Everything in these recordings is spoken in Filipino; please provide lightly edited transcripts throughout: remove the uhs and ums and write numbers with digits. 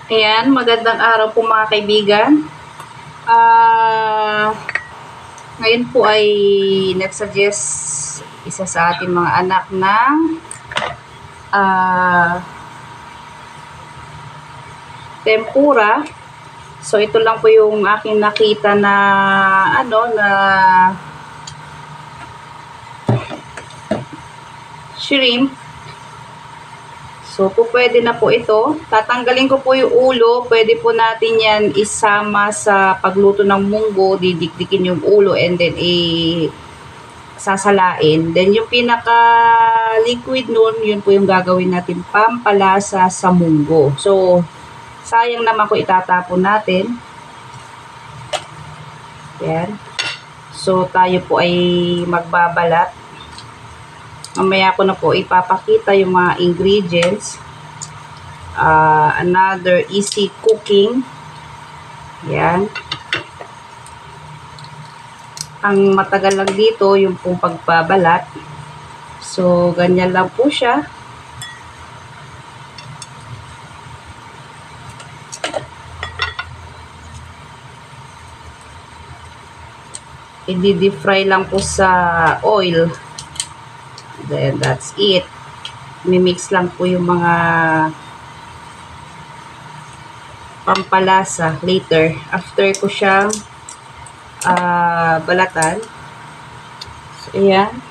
Ayan, magandang araw po mga kaibigan. Ngayon po ay nagsuggest isa sa ating mga anak ng tempura. So ito lang po yung aking nakita na shrimp. So, pwede na po ito. Tatanggalin ko po yung ulo. Pwede po natin yan isama sa pagluto ng munggo. Didikdikin yung ulo and then sasalain. Then, yung pinaka-liquid nun, yun po yung gagawin natin pampalasa sa munggo. So, sayang naman ko itatapon natin. Yan. So, tayo po ay magbabalat. Mamaya ko na po ipapakita yung mga ingredients. Another easy cooking. Yan. Ang matagal lang dito yung pong pagbabalat. So, ganyan lang po siya. I-deep fry lang po sa oil. Then, that's it. Mimix lang po yung mga pampalasa later. After ko siyang balatan. So, ayan.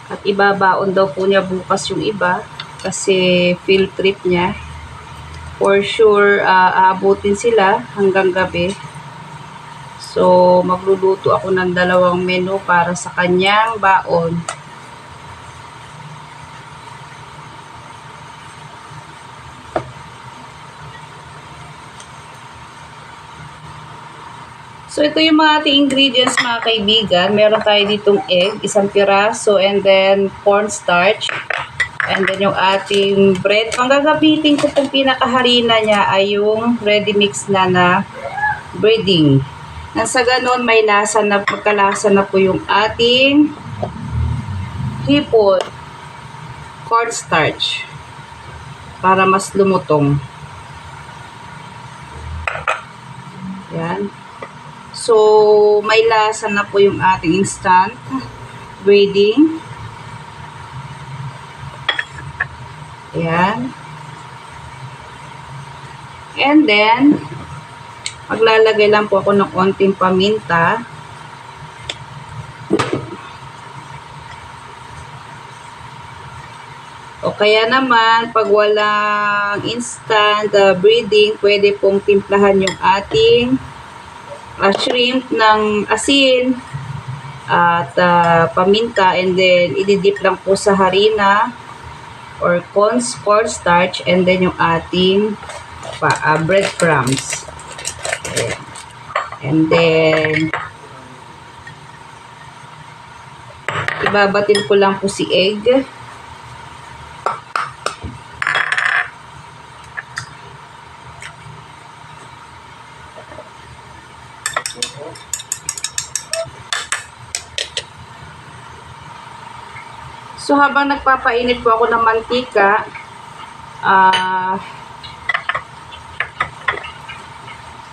At ibabaon daw po niya bukas yung iba kasi field trip niya. For sure, aabutin sila hanggang gabi. So, magluluto ako ng 2 menu para sa kanyang baon. So, ito yung mga ating ingredients mga kaibigan. Meron tayo ditong egg, 1 piraso, and then cornstarch. And then yung ating bread. Ang gagamitin ko pong pinakaharina niya ay yung ready mix na breading. Nang sa ganon, may lasa na, pagkalasa na po yung ating hipon, cornstarch, para mas lumutong. Yan. So, may lasa na po yung ating instant breading. Ayan. And then, maglalagay lang po ako ng konting paminta. O kaya naman, pag walang instant breading, pwede pong timplahan yung ating shrimp ng asin at paminta, and then ididip lang po sa harina or cornstarch, and then yung ating breadcrumbs. Ayan. And then ibabatin ko lang po si egg. So, habang nagpapainit po ako ng mantika,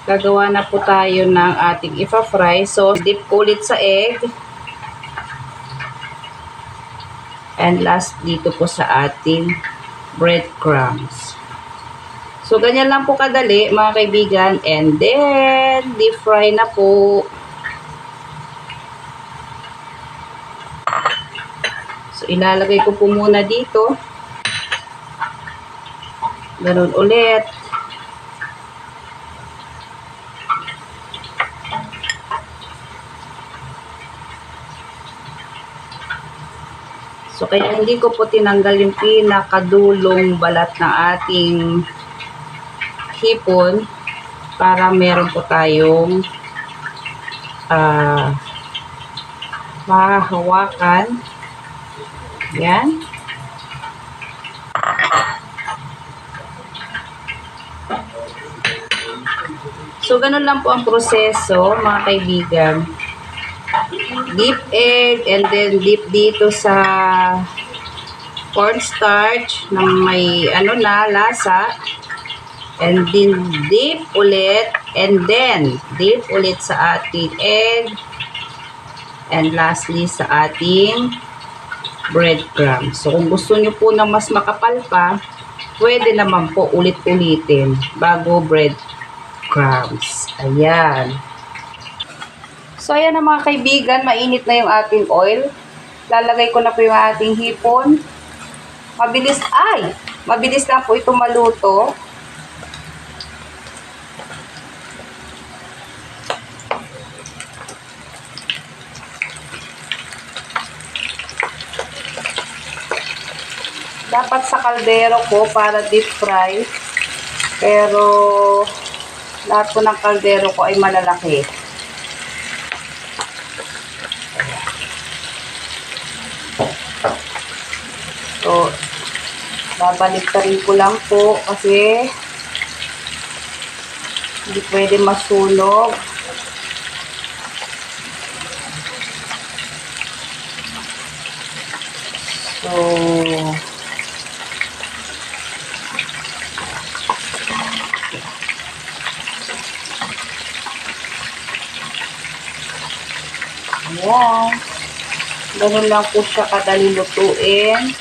gagawa na po tayo ng ating ipa-fry. So, dip ko ulit sa egg. And last, dito po sa ating breadcrumbs. So, ganyan lang po kadali, mga kaibigan. And then, deep fry na po. So, ilalagay ko po muna dito. Ganun ulit. So, kaya hindi ko po tinanggal yung pinakadulong balat ng ating hipon para meron po tayong mahahawakan Yan. So, ganun lang po ang proseso, mga kaibigan. Dip egg and then dip dito sa cornstarch na may lasa. And then dip ulit and then dip ulit sa ating egg. And lastly sa ating breadcrumbs. So, kung gusto nyo po na mas makapal pa, pwede naman po ulit-ulitin bago breadcrumbs. Ayan. So, ayan na mga kaibigan, mainit na yung ating oil. Lalagay ko na po yung ating hipon. Mabilis lang po ito maluto. Dapat sa kaldero ko para deep fry. Pero lahat po ng kaldero ko ay malalaki. So, babaliktarin ko lang po kasi hindi pwede masunog. So, ayan. Ganun lang po siya kadali lutuin.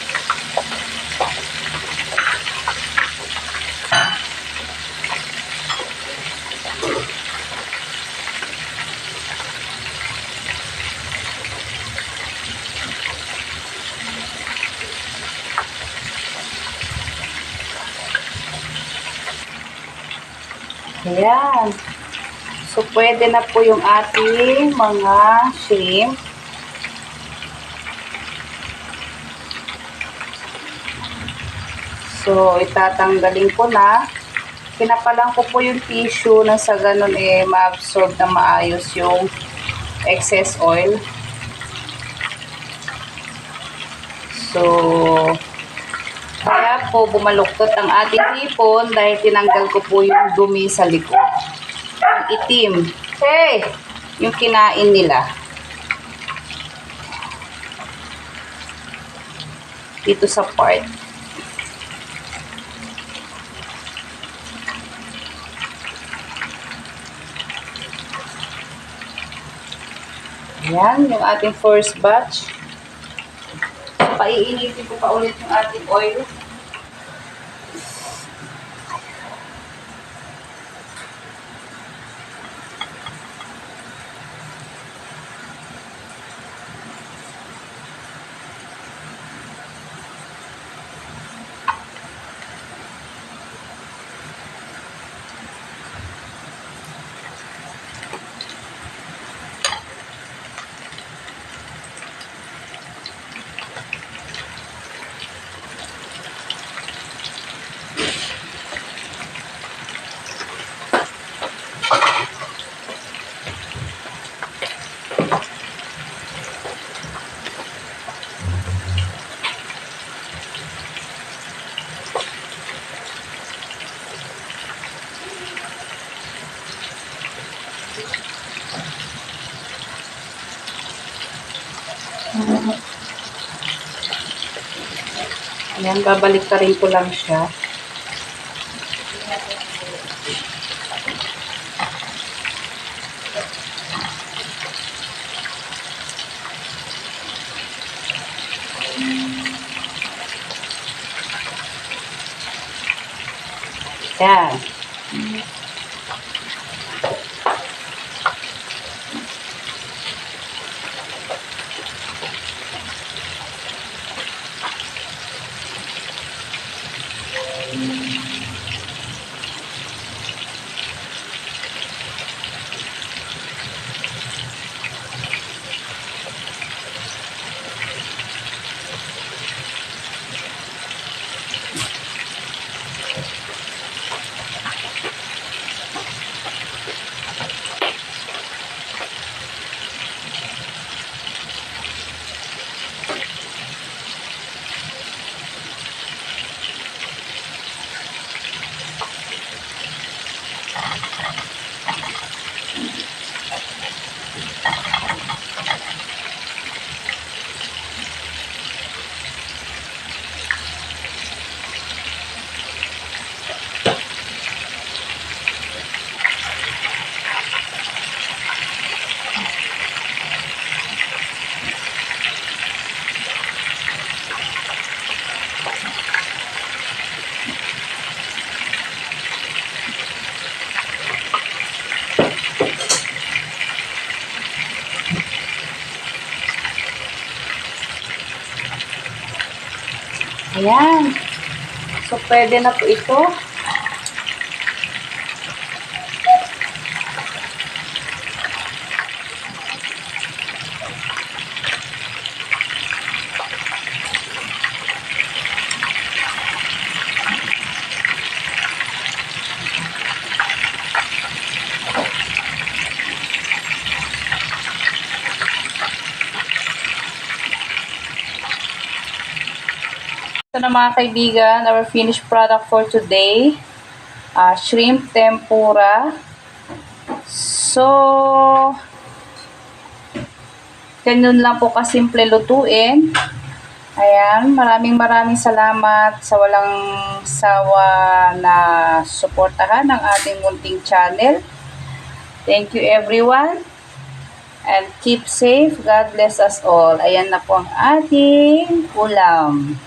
Ayan. So, pwede na po yung ating mga shrimp. So, itatanggalin ko na. Pinapalang ko po yung tissue na sa ganun ma-absorb na maayos yung excess oil. So, kaya po bumaluktot ang ating hipon dahil tinanggal ko po yung dumi sa likod. Yung itim. Hey! Yung kinain nila. Dito sa part. Ayan, yung ating first batch. Paiinitin ko pa ulit yung ating oil. Ayan, babalik ka rin ko lang siya. Ayan. Ayan. So, pwede na po ito. Ito na mga kaibigan, our finished product for today. Shrimp tempura. So, ganun lang po kasimple lutuin. Ayan, maraming salamat sa walang sawa na suportahan ng ating munting channel. Thank you everyone. And keep safe. God bless us all. Ayan na po ang ating ulam.